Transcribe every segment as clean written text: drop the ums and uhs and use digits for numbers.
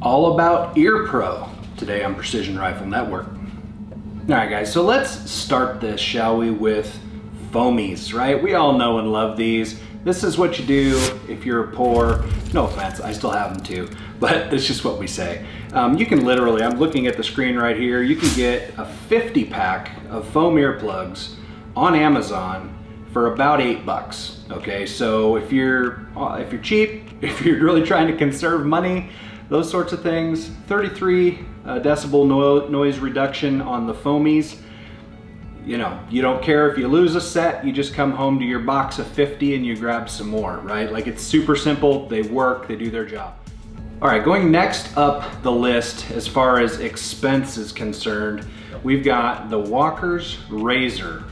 all about ear pro today on Precision Rifle Network. All right guys, so let's start this, shall we, with Foamies, right? We all know and love these. This is what you do if you're poor. No offense, I still have them too, but that's just what we say. You can literally, I'm looking at the screen right here, you can get a 50 pack of foam earplugs on Amazon for about $8. Okay, so if you're cheap, if you're really trying to conserve money, those sorts of things, 33 decibel noise reduction on the Foamies. You know, you don't care if you lose a set, you just come home to your box of 50 and you grab some more, right? Like, it's super simple, they work, they do their job. All right, going next up the list as far as expense is concerned, we've got the Walker's Razor.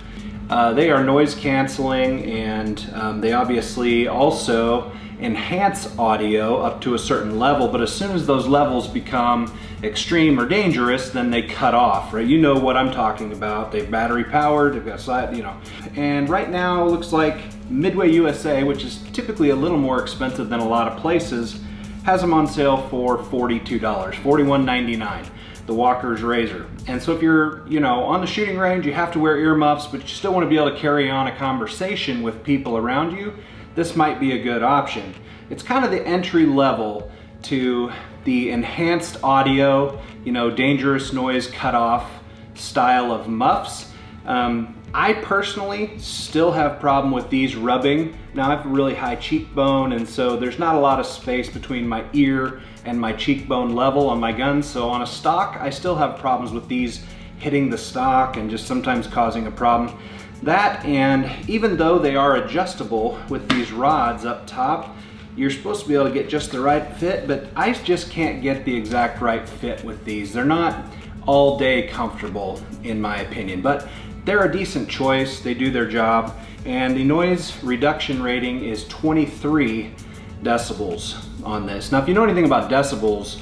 They are noise canceling, and they obviously also enhance audio up to a certain level, but as soon as those levels become extreme or dangerous, then they cut off, right? You know what I'm talking about. They're battery powered, they've got side, you know. And right now, it looks like Midway USA, which is typically a little more expensive than a lot of places, has them on sale for $42, $41.99, the Walker's Razor. And so if you're, you know, on the shooting range, you have to wear earmuffs, but you still want to be able to carry on a conversation with people around you, this might be a good option. It's kind of the entry level to the enhanced audio, you know, dangerous noise cutoff style of muffs. I personally still have problem with these rubbing. Now I have a really high cheekbone, and so there's not a lot of space between my ear and my cheekbone level on my gun. So on a stock, I still have problems with these hitting the stock and just sometimes causing a problem. That, and even though they are adjustable with these rods up top, you're supposed to be able to get just the right fit, but I just can't get the exact right fit with these. They're not all day comfortable in my opinion, but they're a decent choice. They do their job, and the noise reduction rating is 23 decibels on this. Now, if you know anything about decibels,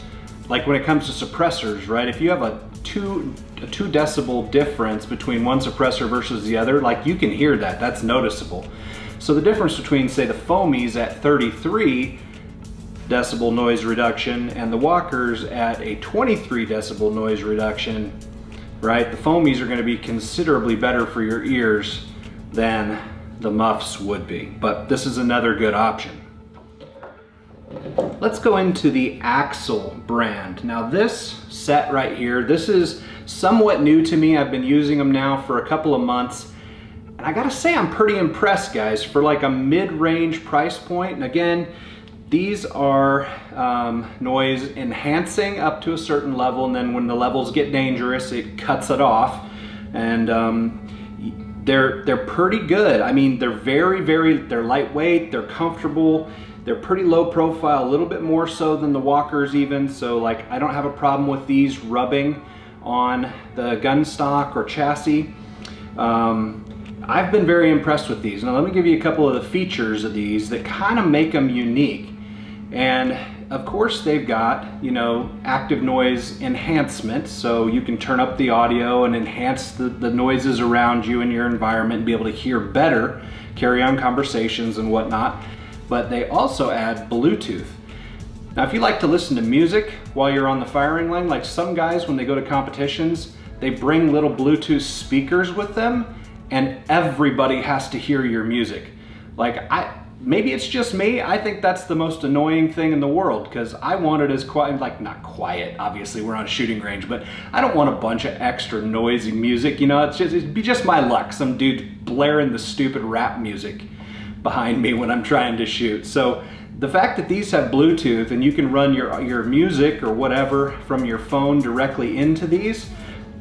like when it comes to suppressors, right? If you have a 2 decibel difference between one suppressor versus the other, like, you can hear that, that's noticeable. So the difference between, say, the Foamies at 33 decibel noise reduction and the Walkers at a 23 decibel noise reduction, right? The Foamies are gonna be considerably better for your ears than the muffs would be, but this is another good option. Let's go into the Axil brand. Now this set right here, this is somewhat new to me. I've been using them now for a couple of months, and I gotta say I'm pretty impressed, guys, for like a mid-range price point. And again, these are noise enhancing up to a certain level, and then when the levels get dangerous, it cuts it off. And they're pretty good. I mean, they're they're lightweight, they're comfortable. They're pretty low profile, a little bit more so than the Walkers even. So like, I don't have a problem with these rubbing on the gun stock or chassis. I've been very impressed with these. Now let me give you a couple of the features of these that kind of make them unique. And of course they've got, you know, active noise enhancement. So you can turn up the audio and enhance the noises around you in your environment and be able to hear better, carry on conversations and whatnot. But they also add Bluetooth. Now, if you like to listen to music while you're on the firing line, like some guys, when they go to competitions, they bring little Bluetooth speakers with them, and everybody has to hear your music. Like, maybe it's just me, I think that's the most annoying thing in the world, because I want it as quiet, like, not quiet, obviously we're on a shooting range, but I don't want a bunch of extra noisy music, you know, it'd be just my luck, some dude blaring the stupid rap music behind me when I'm trying to shoot. So the fact that these have Bluetooth and you can run your music or whatever from your phone directly into these,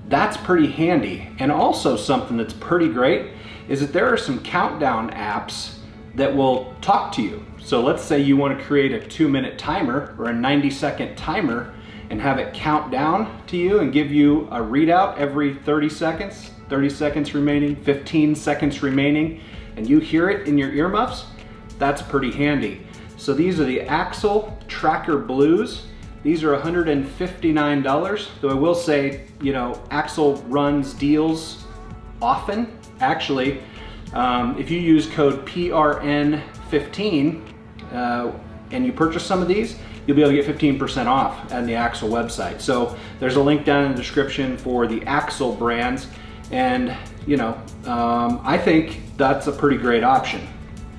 that's pretty handy. And also something that's pretty great is that there are some countdown apps that will talk to you. So let's say you want to create a 2-minute timer or a 90-second timer and have it count down to you and give you a readout every 30 seconds, 30 seconds remaining, 15 seconds remaining, and you hear it in your earmuffs. That's pretty handy. So these are the Axil Tracker Blues. These are $159, though I will say, you know, Axil runs deals often. Actually, if you use code PRN15 and you purchase some of these, you'll be able to get 15% off on the Axil website. So there's a link down in the description for the Axil brands, and you know, I think that's a pretty great option.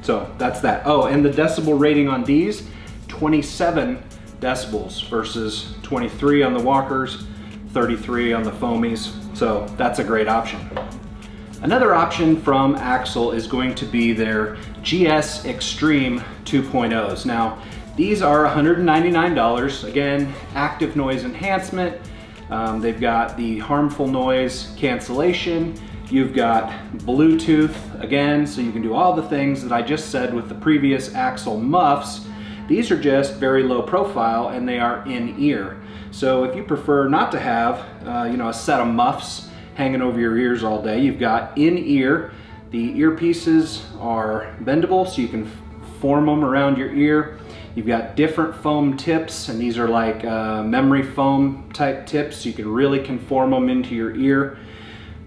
So that's that. Oh, and the decibel rating on these, 27 decibels versus 23 on the Walkers, 33 on the Foamies. So that's a great option. Another option from Axil is going to be their GS Extreme 2.0s. Now, these are $199. Again, active noise enhancement. They've got the harmful noise cancellation. You've got Bluetooth, again, so you can do all the things that I just said with the previous Axil muffs. These are just very low profile and they are in ear. So if you prefer not to have you know, a set of muffs hanging over your ears all day, you've got in ear. The earpieces are bendable, so you can form them around your ear. You've got different foam tips, and these are like memory foam type tips, so you can really conform them into your ear.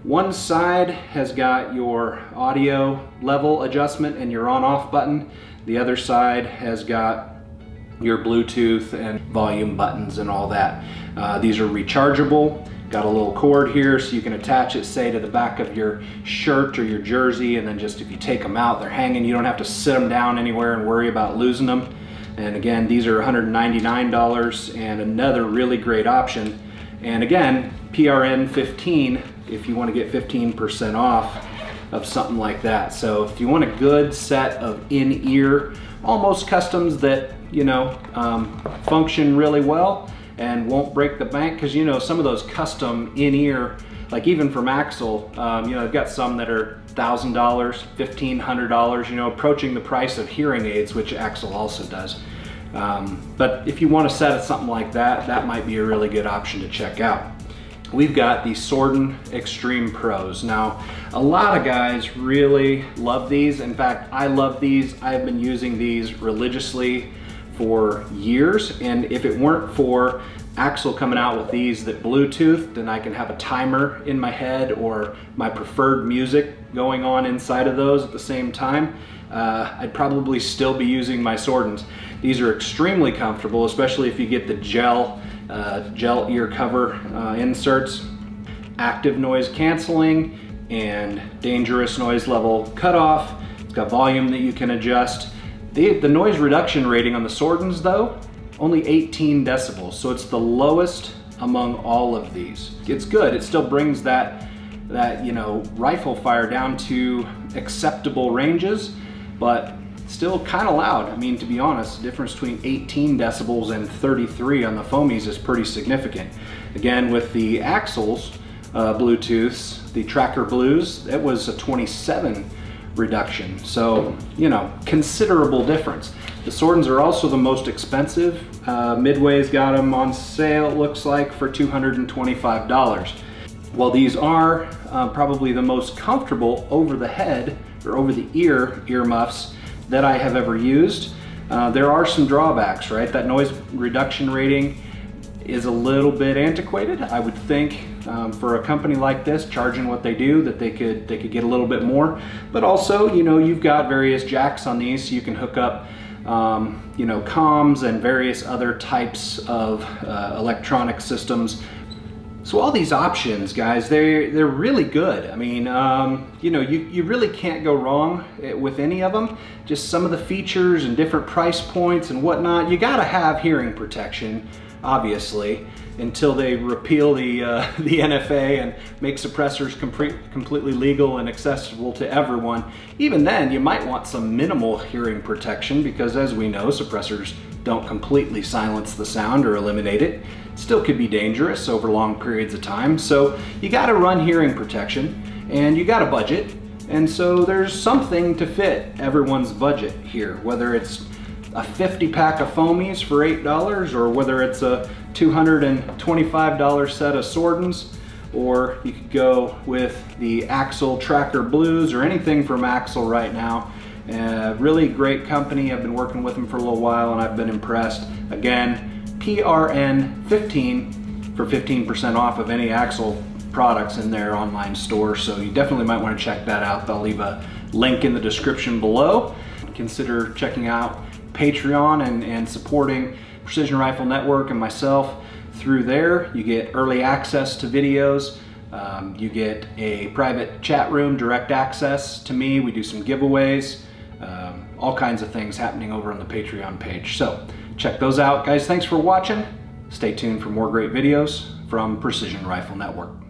One side has got your audio level adjustment and your on-off button. The other side has got your Bluetooth and volume buttons and all that. These are rechargeable. Got a little cord here so you can attach it, say, to the back of your shirt or your jersey, and then just if you take them out, they're hanging. You don't have to sit them down anywhere and worry about losing them. And again, these are $199 and another really great option. And again, PRN 15 if you want to get 15% off of something like that. So if you want a good set of in-ear, almost customs that, you know, function really well and won't break the bank, because you know, some of those custom in-ear, like even from Axil, you know, they've got some that are $1,000, $1,500, you know, approaching the price of hearing aids, which Axil also does. But if you want a set of something like that, that might be a really good option to check out. We've got the Sordin Extreme Pros. Now, a lot of guys really love these. In fact, I love these. I've been using these religiously for years, and if it weren't for Axil coming out with these that Bluetooth, then I can have a timer in my head or my preferred music going on inside of those at the same time, I'd probably still be using my Sordins. These are extremely comfortable, especially if you get the gel ear cover inserts, active noise canceling, and dangerous noise level cutoff. It's got volume that you can adjust. The noise reduction rating on the Sordins, though, only 18 decibels, so it's the lowest among all of these. It's good. It still brings that you know, rifle fire down to acceptable ranges, but still kind of loud. I mean, to be honest, the difference between 18 decibels and 33 on the Foamies is pretty significant. Again, with the Axil's Bluetooths, the Tracker Blues, it was a 27 reduction. So, you know, considerable difference. The Sordins are also the most expensive. Midway's got them on sale, it looks like, for $225. While these are probably the most comfortable over the head or over the ear earmuffs that I have ever used, there are some drawbacks, right? That noise reduction rating is a little bit antiquated. I would think for a company like this, charging what they do, that they could get a little bit more. But also, you know, you've got various jacks on these, so you can hook up you know, comms and various other types of electronic systems. So all these options, guys, they're really good. I mean, you know, you really can't go wrong with any of them. Just some of the features and different price points and whatnot. You gotta have hearing protection, obviously, until they repeal the NFA and make suppressors completely legal and accessible to everyone. Even then, you might want some minimal hearing protection, because as we know, suppressors don't completely silence the sound or eliminate it. Still could be dangerous over long periods of time. So you gotta run hearing protection, and you got a budget. And so there's something to fit everyone's budget here, whether it's a 50 pack of Foamies for $8, or whether it's a $225 set of Sordins, or you could go with the Axil Tracker Blues or anything from Axil right now. Really great company. I've been working with them for a little while and I've been impressed. Again, PRN 15 for 15% off of any Axil products in their online store, so you definitely might want to check that out. I'll leave a link in the description below. Consider checking out Patreon and supporting Precision Rifle Network and myself through there. You get early access to videos. You get a private chat room, direct access to me. We do some giveaways, all kinds of things happening over on the Patreon page. So check those out. Guys, thanks for watching. Stay tuned for more great videos from Precision Rifle Network.